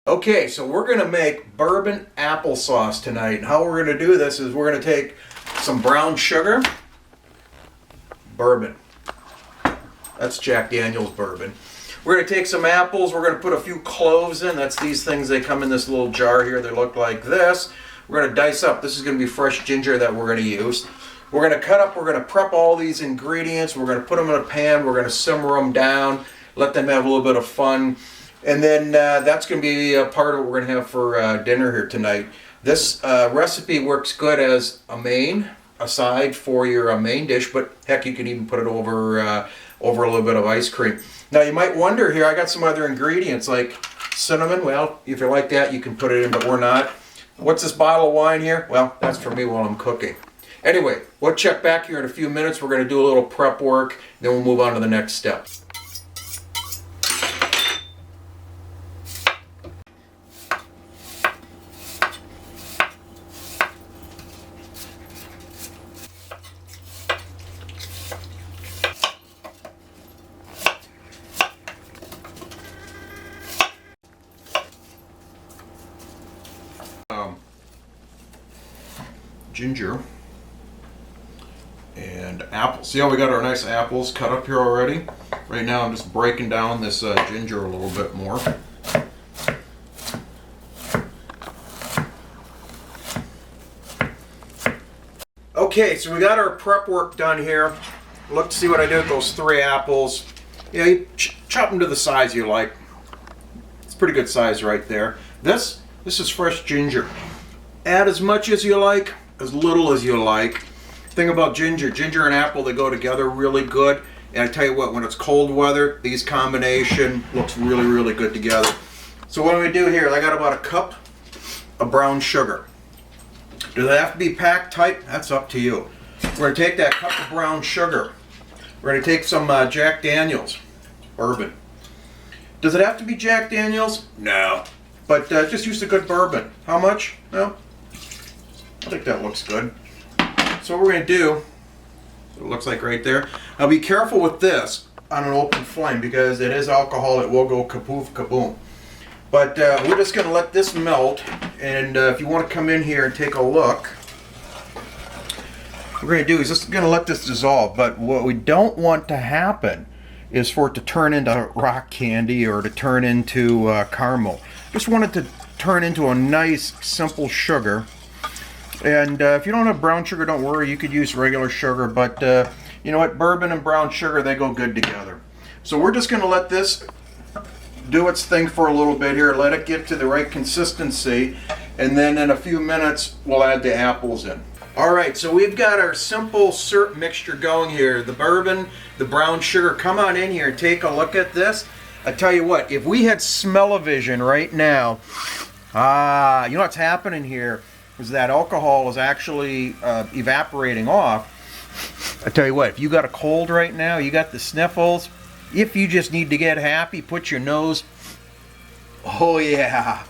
Okay, so we're going to make bourbon applesauce tonight. And how we're going to do this is we're going to take some brown sugar, bourbon. That's Jack Daniel's bourbon. We're going to take some apples. We're going to put a few cloves in. That's these things. They come in this little jar here. They look like this. We're going to dice up. This is going to be fresh ginger that we're going to use. We're going to cut up. We're going to prep all these ingredients. We're going to put them in a pan. We're going to simmer them down. Let them have a little bit of fun. And then that's going to be a part of what we're going to have for dinner here tonight. This recipe works good as a side for your main dish, but heck, you can even put it over a little bit of ice cream. Now you might wonder here, I got some other ingredients like cinnamon. Well, if you like that, you can put it in, but we're not. What's this bottle of wine here? Well, that's for me while I'm cooking. Anyway, we'll check back here in a few minutes. We're going to do a little prep work, then we'll move on to the next step. Ginger and apples. See how we got our nice apples cut up here already? Right now I'm just breaking down this ginger a little bit more. Okay, so we got our prep work done here. Look to see what I did with those 3 apples. Yeah, you chop them to the size you like. It's a pretty good size right there. This is fresh ginger. Add as much as you like, as little as you like. Thing about ginger and apple, they go together really good. And I tell you what, when it's cold weather, these combination looks really, really good together. So what do we do here? I got about a cup of brown sugar. Do they have to be packed tight? That's up to you. We're going to take that cup of brown sugar. We're going to take some Jack Daniel's bourbon. Does it have to be Jack Daniel's? No. But just use a good bourbon. How much? No. I think that looks good. So what we're going to do, it looks like right there. Now be careful with this on an open flame because it is alcohol. It will go kapoof, kaboom. But we're just going to let this melt. And if you want to come in here and take a look, what we're going to do is just going to let this dissolve. But what we don't want to happen is for it to turn into rock candy or to turn into caramel. Just want it to turn into a nice, simple sugar. And if you don't have brown sugar, don't worry, you could use regular sugar, but you know what, bourbon and brown sugar, they go good together. So we're just going to let this do its thing for a little bit here, let it get to the right consistency, and then in a few minutes, we'll add the apples in. Alright, so we've got our simple syrup mixture going here. The bourbon, the brown sugar, come on in here and take a look at this. I tell you what, if we had smell-o-vision right now, you know what's happening here? Is that alcohol is actually evaporating off. I tell you what, if you got a cold right now, you got the sniffles, if you just need to get happy, put your nose, oh yeah,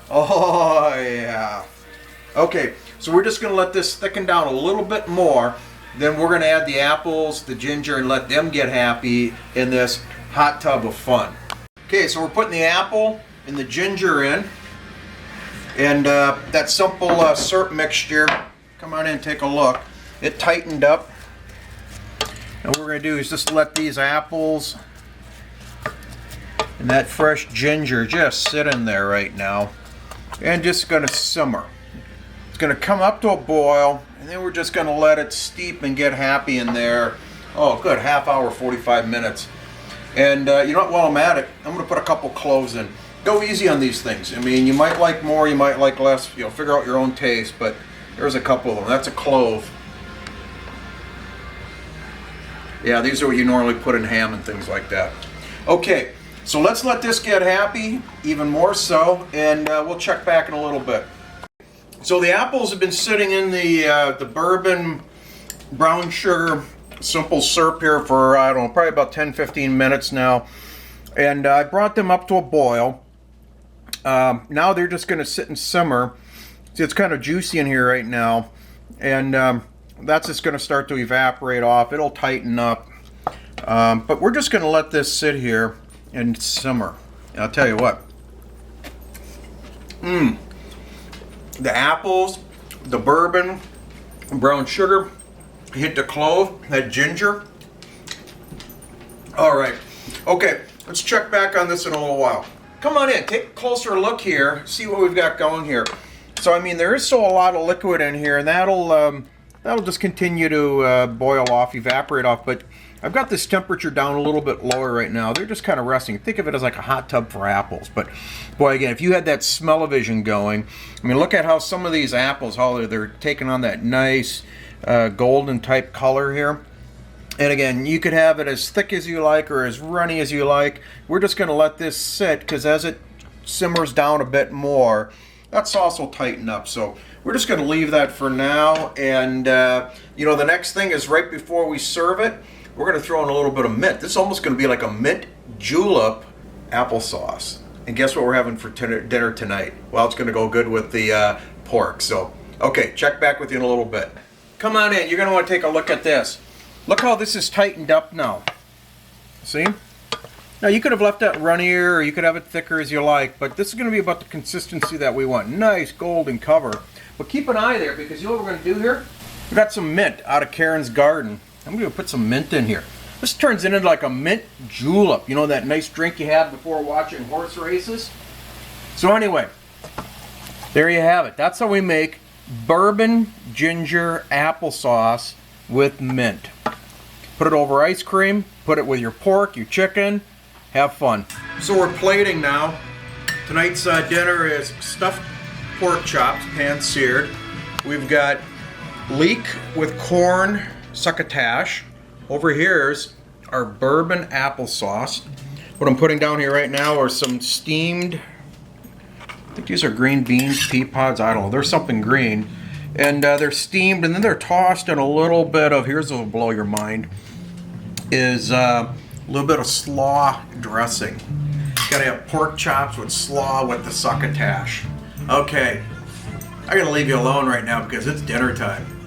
Okay, so we're just going to let this thicken down a little bit more, then we're going to add the apples, the ginger, and let them get happy in this hot tub of fun. Okay, so we're putting the apple and the ginger in. And that simple syrup mixture, come on in and take a look. It tightened up. And what we're going to do is just let these apples and that fresh ginger just sit in there right now. And just going to simmer. It's going to come up to a boil, and then we're just going to let it steep and get happy in there. Oh, good, half hour, 45 minutes. And you know what, while I'm at it, I'm going to put a couple cloves in. Go easy on these things. I mean, you might like more, you might like less. You know, figure out your own taste. But there's a couple of them. That's a clove. Yeah, these are what you normally put in ham and things like that. Okay, so let's let this get happy, even more so, and we'll check back in a little bit. So the apples have been sitting in the bourbon brown sugar simple syrup here for, I don't know, probably about 10-15 minutes now. And I brought them up to a boil. Now they're just going to sit and simmer. See, it's kind of juicy in here right now, and that's just going to start to evaporate off. It'll tighten up, but we're just going to let this sit here and simmer. And I'll tell you what, The apples, the bourbon, brown sugar, hit the clove, that ginger. All right, okay, let's check back on this in a little while. Come on in, take a closer look here, see what we've got going here. So I mean, there is still a lot of liquid in here, and that'll just continue to boil off, evaporate off, but I've got this temperature down a little bit lower right now. They're just kind of resting. Think of it as like a hot tub for apples. But boy, again, if you had that smell-o-vision going, I mean, look at how some of these apples, how they're taking on that nice golden type color here. And again, you could have it as thick as you like or as runny as you like. We're just going to let this sit, because as it simmers down a bit more, that sauce will tighten up. So we're just going to leave that for now. And you know, the next thing is right before we serve it, we're going to throw in a little bit of mint. This is almost going to be like a mint julep applesauce. And guess what we're having for dinner tonight? Well, it's going to go good with the pork. So, okay, check back with you in a little bit. Come on in. You're going to want to take a look at this. Look how this is tightened up now. See? Now, you could have left that runnier, or you could have it thicker as you like, but this is going to be about the consistency that we want. Nice golden cover. But keep an eye there, because you know what we're going to do here? We got some mint out of Karen's garden. I'm going to put some mint in here. This turns into like a mint julep. You know, that nice drink you have before watching horse races? So anyway, there you have it. That's how we make bourbon ginger applesauce with mint. Put it over ice cream, put it with your pork, your chicken, have fun. So we're plating now. Tonight's dinner is stuffed pork chops, pan-seared. We've got leek with corn succotash. Over here's our bourbon applesauce. What I'm putting down here right now are some steamed, I think these are green beans, pea pods, I don't know, there's something green. And they're steamed, and then they're tossed in a little bit of, here's what'll blow your mind, is a little bit of slaw dressing. Gotta have pork chops with slaw with the succotash. Okay, I gotta leave you alone right now because it's dinner time.